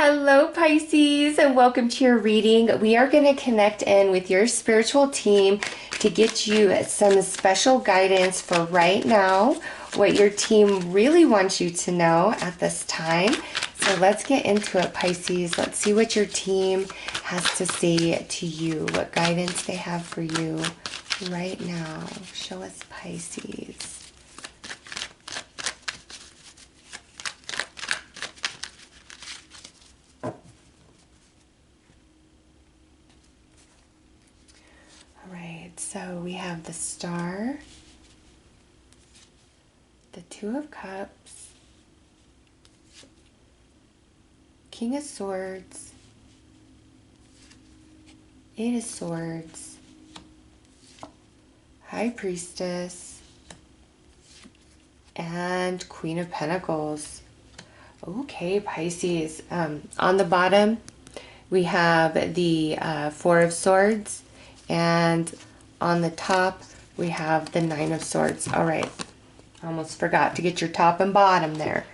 Hello, Pisces, and welcome to your reading. We are going to connect in with your spiritual team to get you some special guidance for right now, what your team really wants you to know at this time. So let's get into it, Pisces. Let's see what your team has to say to you, what guidance they have for you right now. Show us, Pisces. So we have the Star, the Two of Cups, King of Swords, Eight of Swords, High Priestess, and Queen of Pentacles. Okay, Pisces. On the bottom, we have the Four of Swords, and on the top, we have the Nine of Swords. All right. Almost forgot to get your top and bottom there.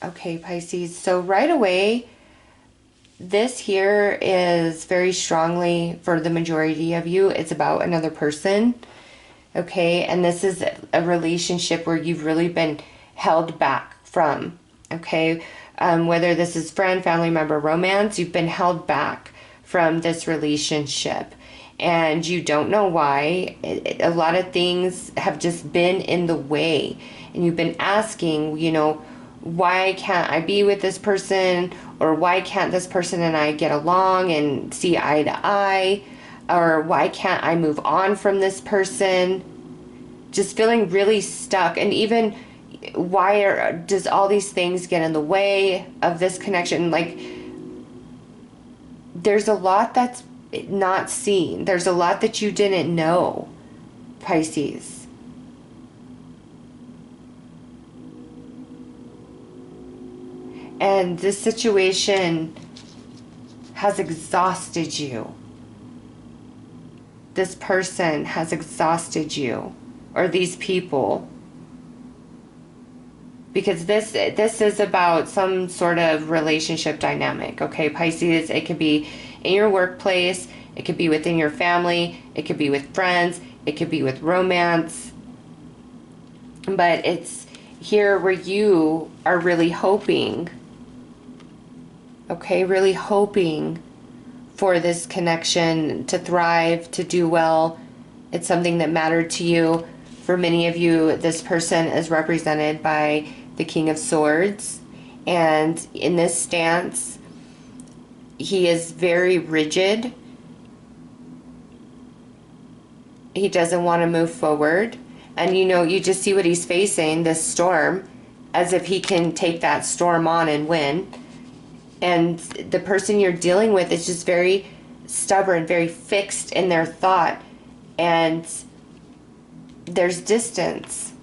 Okay, Pisces. So right away, this here is very strongly, for the majority of you, it's about another person. Okay, and this is a relationship where you've really been held back from. Okay, whether this is friend, family member, romance, you've been held back from this relationship and you don't know why. A lot of things have just been in the way and you've been asking, you know, why can't I be with this person, or why can't this person and I get along and see eye to eye, or why can't I move on from this person? Just feeling really stuck. And even does all these things get in the way of this connection? Like, there's a lot that's not seen. There's a lot that you didn't know, Pisces. And this situation has exhausted you. This person has exhausted you, or these people. Because this is about some sort of relationship dynamic, okay, Pisces? It could be in your workplace, it could be within your family, it could be with friends, it could be with romance. But it's here where you are really hoping, okay, really hoping for this connection to thrive, to do well. It's something that mattered to you. For many of you, this person is represented by the King of Swords, and in this stance, he is very rigid. He doesn't want to move forward, and you know, you just see what he's facing, this storm, as if he can take that storm on and win. And the person you're dealing with is just very stubborn, very fixed in their thought, and there's distance,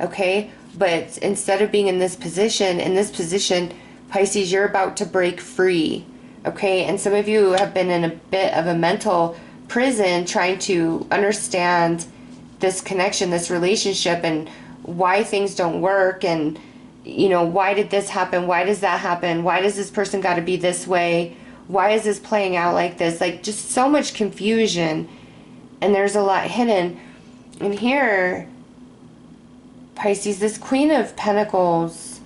okay? But instead of being in this position, Pisces, you're about to break free, okay? And some of you have been in a bit of a mental prison trying to understand this connection, this relationship, and why things don't work, and, you know, why did this happen? Why does that happen? Why does this person got to be this way? Why is this playing out like this? Like, just so much confusion, and there's a lot hidden. And here, Pisces, this Queen of Pentacles,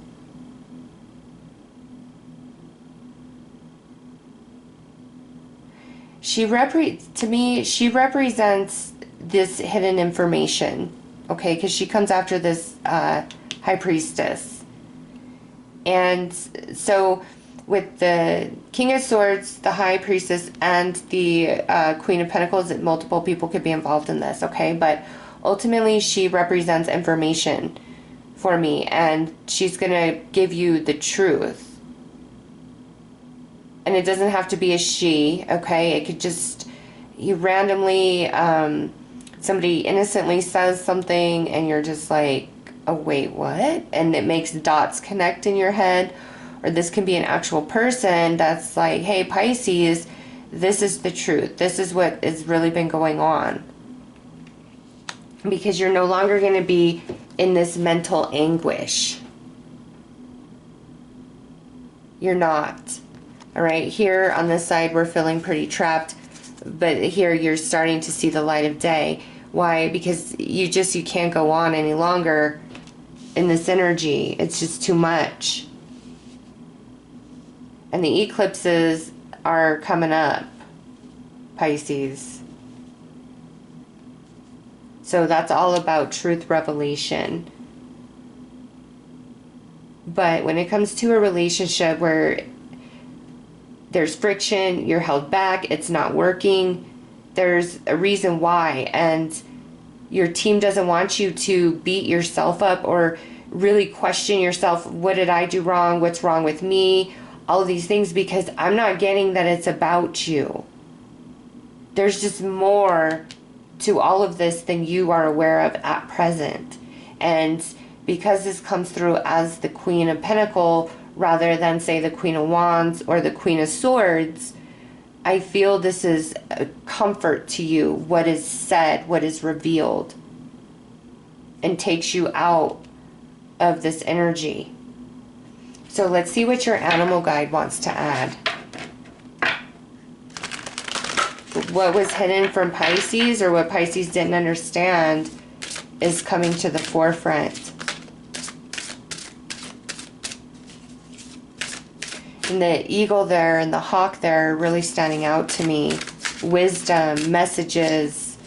to me, she represents this hidden information, okay? Because she comes after this High Priestess. And so with the King of Swords, the High Priestess, and the Queen of Pentacles, multiple people could be involved in this, okay? But ultimately, she represents information for me, and she's going to give you the truth. And it doesn't have to be a she, okay? It could just, you randomly, somebody innocently says something, and you're just like, oh, wait, what? And it makes dots connect in your head. Or this can be an actual person that's like, hey, Pisces, this is the truth. This is what has really been going on. Because you're no longer going to be in this mental anguish. You're not. All right, here on this side, we're feeling pretty trapped, but here you're starting to see the light of day. Why? Because you can't go on any longer in this energy. It's just too much. And the eclipses are coming up, Pisces. So that's all about truth revelation. But when it comes to a relationship where there's friction, you're held back, it's not working, there's a reason why. And your team doesn't want you to beat yourself up or really question yourself. What did I do wrong? What's wrong with me? All of these things, because I'm not getting that it's about you. There's just more to all of this than you are aware of at present. And because this comes through as the Queen of Pentacles rather than, say, the Queen of Wands or the Queen of Swords, I feel this is a comfort to you, what is said, what is revealed, and takes you out of this energy. So let's see what your animal guide wants to add. What was hidden from Pisces, or what Pisces didn't understand, is coming to the forefront. And the eagle there and the hawk there are really standing out to me. Wisdom, messages.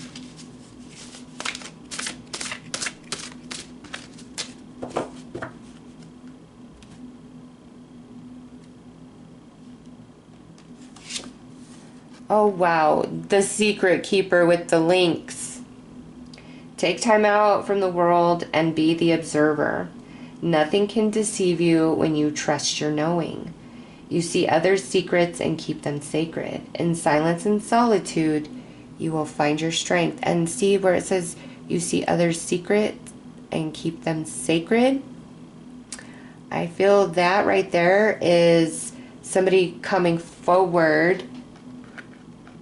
Oh wow, the secret keeper with the links. Take time out from the world and be the observer. Nothing can deceive you when you trust your knowing. You see others' secrets and keep them sacred. In silence and solitude, you will find your strength. And see where it says you see others' secrets and keep them sacred? I feel that right there is somebody coming forward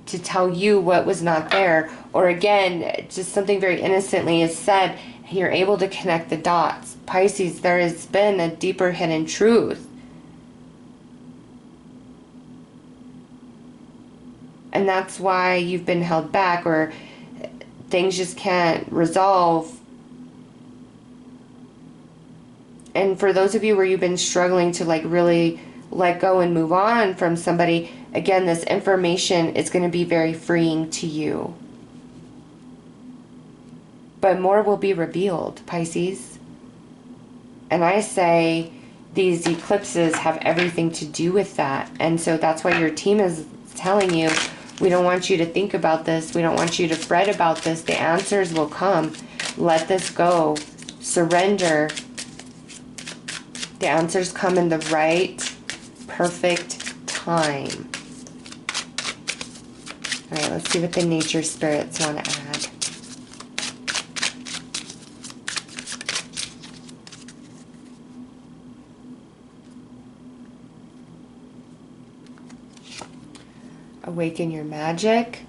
to tell you what was not there. Or again, just something very innocently is said, and you're able to connect the dots. Pisces, there has been a deeper hidden truth. And that's why you've been held back, or things just can't resolve. And for those of you where you've been struggling to like really let go and move on from somebody, again, this information is going to be very freeing to you. But more will be revealed, Pisces. And I say these eclipses have everything to do with that. And so that's why your team is telling you, we don't want you to think about this. We don't want you to fret about this. The answers will come. Let this go. Surrender. The answers come in the right, perfect time. All right, let's see what the nature spirits want to add. Awaken your magic.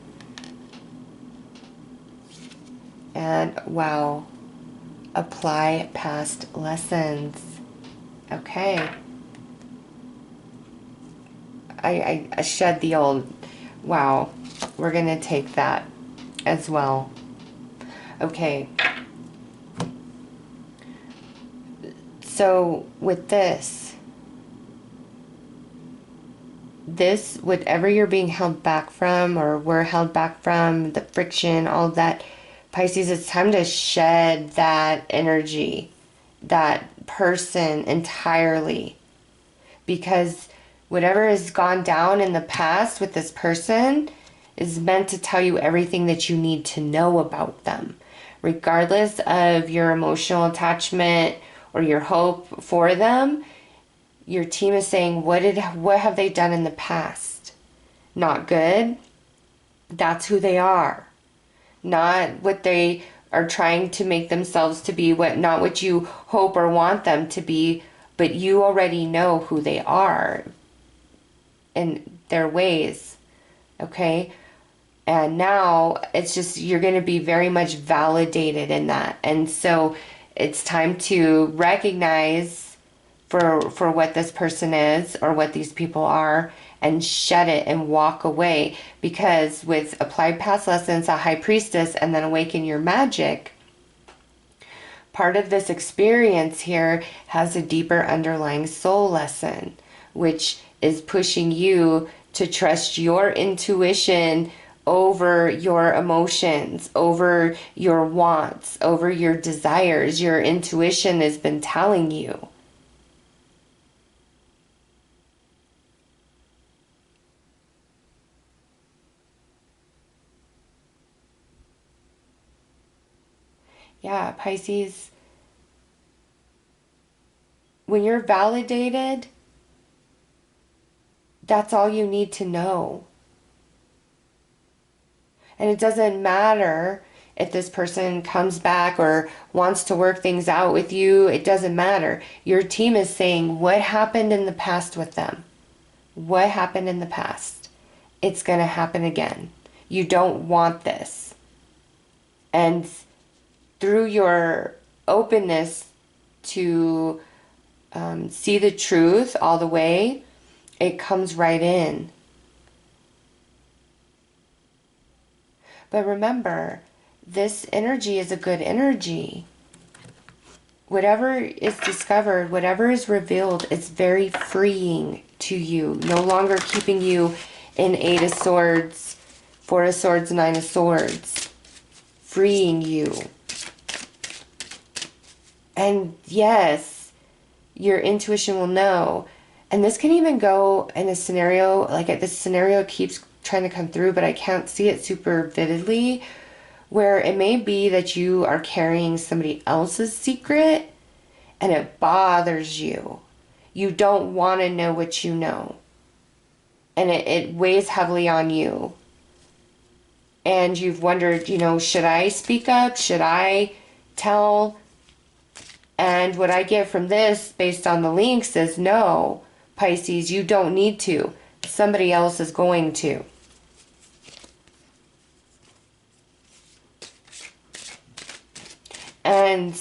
And wow, apply past lessons. Okay. I shed the old, wow, we're going to take that as well. Okay. So with this, whatever you're being held back from, or we're held back from, the friction, all that, Pisces, it's time to shed that energy, that person entirely. Because whatever has gone down in the past with this person is meant to tell you everything that you need to know about them. Regardless of your emotional attachment or your hope for them, your team is saying, what have they done in the past? Not good. That's who they are. Not what they are trying to make themselves to be, not what you hope or want them to be, but you already know who they are in their ways. Okay? And now it's just, you're going to be very much validated in that. And so it's time to recognize for what this person is or what these people are, and shed it and walk away. Because with applied past lessons, a high priestess, and then awaken your magic, part of this experience here has a deeper underlying soul lesson, which is pushing you to trust your intuition over your emotions, over your wants, over your desires. Your intuition has been telling you. Yeah, Pisces, when you're validated, that's all you need to know. And it doesn't matter if this person comes back or wants to work things out with you. It doesn't matter. Your team is saying, what happened in the past with them? What happened in the past? It's going to happen again. You don't want this. And through your openness to see the truth all the way, it comes right in. But remember, this energy is a good energy. Whatever is discovered, whatever is revealed, it's very freeing to you. No longer keeping you in 8 of Swords, 4 of Swords, 9 of Swords. Freeing you. And yes, your intuition will know. And this can even go in a scenario, like this scenario keeps trying to come through, but I can't see it super vividly, where it may be that you are carrying somebody else's secret and it bothers you. You don't want to know what you know. And it weighs heavily on you. And you've wondered, should I speak up? Should I tell? And what I get from this, based on the links, is no, Pisces, you don't need to. Somebody else is going to. And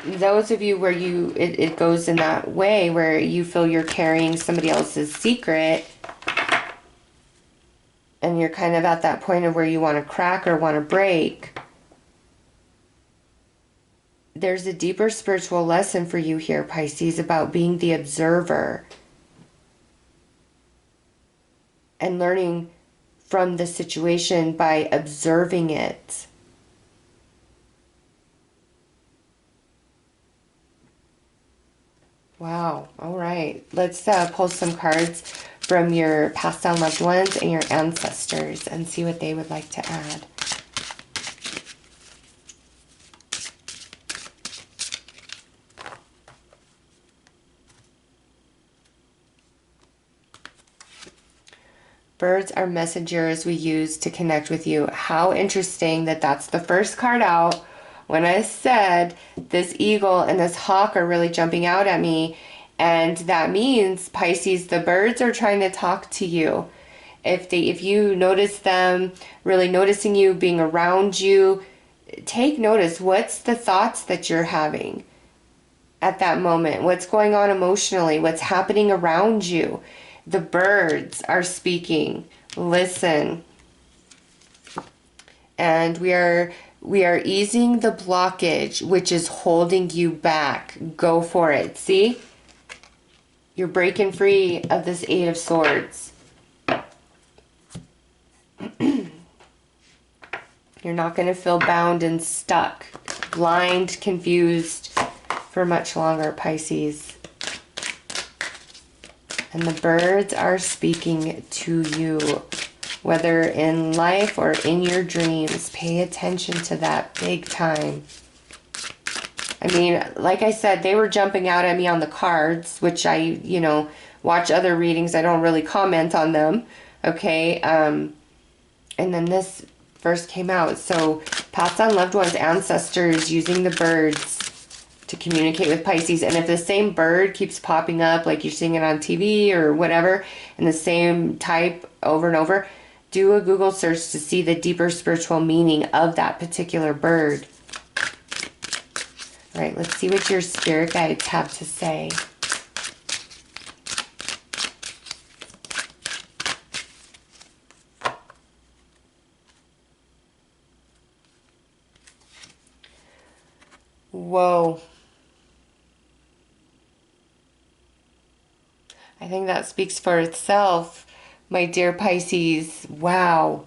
those of you where it goes in that way, where you feel you're carrying somebody else's secret, and you're kind of at that point of where you want to crack or want to break, there's a deeper spiritual lesson for you here, Pisces, about being the observer and learning from the situation by observing it. Wow. All right. Let's pull some cards from your passed down loved ones and your ancestors and see what they would like to add. Birds are messengers we use to connect with you. How interesting that that's the first card out. When I said this eagle and this hawk are really jumping out at me, and that means, Pisces, the birds are trying to talk to you. If you notice them really noticing you, being around you, take notice. What's the thoughts that you're having at that moment? What's going on emotionally? What's happening around you? The birds are speaking. Listen. And we are easing the blockage, which is holding you back. Go for it. See? You're breaking free of this 8 of Swords. You're not going to feel bound and stuck, blind, confused for much longer, Pisces. And the birds are speaking to you, whether in life or in your dreams. Pay attention to that big time. I mean, like I said, they were jumping out at me on the cards, which I, watch other readings. I don't really comment on them. Okay. And then this first came out. So passed on loved ones, ancestors, using the birds to communicate with Pisces. And if the same bird keeps popping up, like you're seeing it on TV or whatever, and the same type over and over, do a Google search to see the deeper spiritual meaning of that particular bird. All right, let's see what your spirit guides have to say. Whoa. I think that speaks for itself, my dear Pisces. Wow.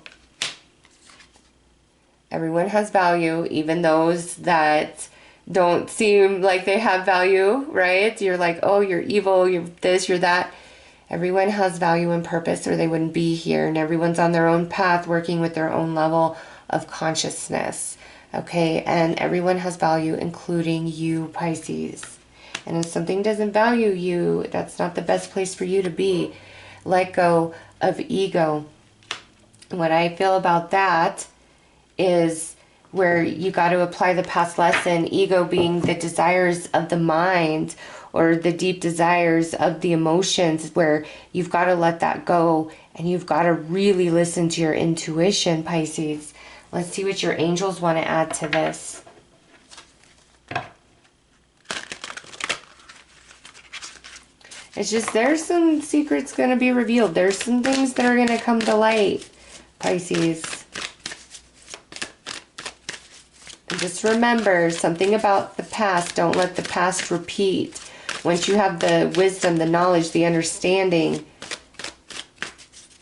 Everyone has value, even those that don't seem like they have value, right? You're like, oh, you're evil, you're this, you're that. Everyone has value and purpose or they wouldn't be here. And everyone's on their own path, working with their own level of consciousness. Okay, and everyone has value, including you, Pisces. And if something doesn't value you, that's not the best place for you to be. Let go of ego. What I feel about that is where you got to apply the past lesson, ego being the desires of the mind or the deep desires of the emotions, where you've got to let that go and you've got to really listen to your intuition, Pisces. Let's see what your angels want to add to this. It's just, there's some secrets going to be revealed. There's some things that are going to come to light, Pisces. And just remember something about the past. Don't let the past repeat. Once you have the wisdom, the knowledge, the understanding,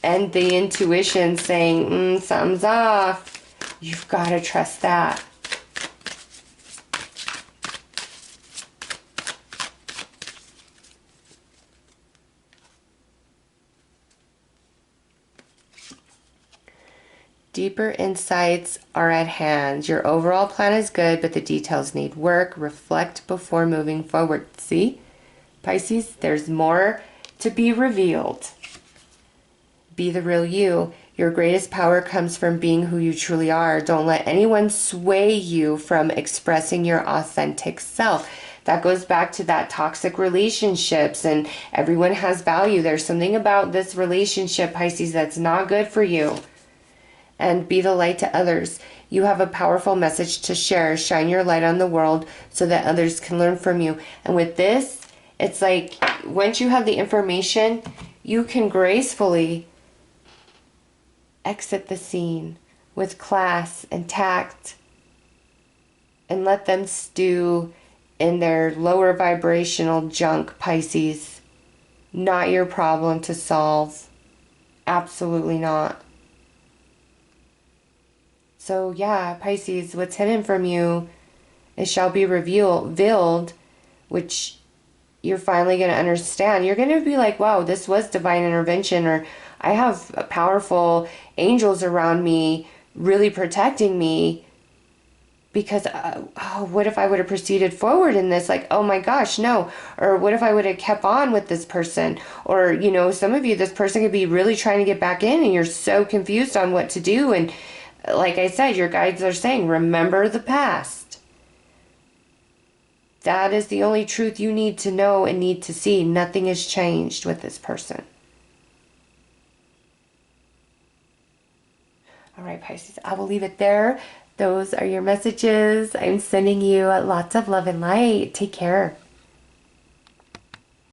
and the intuition saying, something's off, you've got to trust that. Deeper insights are at hand. Your overall plan is good, but the details need work. Reflect before moving forward. See, Pisces, there's more to be revealed. Be the real you. Your greatest power comes from being who you truly are. Don't let anyone sway you from expressing your authentic self. That goes back to that toxic relationships, and everyone has value. There's something about this relationship, Pisces, that's not good for you. And be the light to others. You have a powerful message to share. Shine your light on the world so that others can learn from you. And with this, it's like once you have the information, you can gracefully exit the scene with class and tact and let them stew in their lower vibrational junk, Pisces. Not your problem to solve. Absolutely not. So yeah, Pisces, what's hidden from you, it shall be revealed, which you're finally going to understand. You're going to be like, wow, this was divine intervention, or I have powerful angels around me really protecting me, because what if I would have proceeded forward in this? Like, oh my gosh, no. Or what if I would have kept on with this person? Or, you know, some of you, this person could be really trying to get back in and you're so confused on what to do. And like I said, your guides are saying, remember the past. That is the only truth you need to know and need to see. Nothing has changed with this person. All right, Pisces, I will leave it there. Those are your messages. I'm sending you lots of love and light. Take care.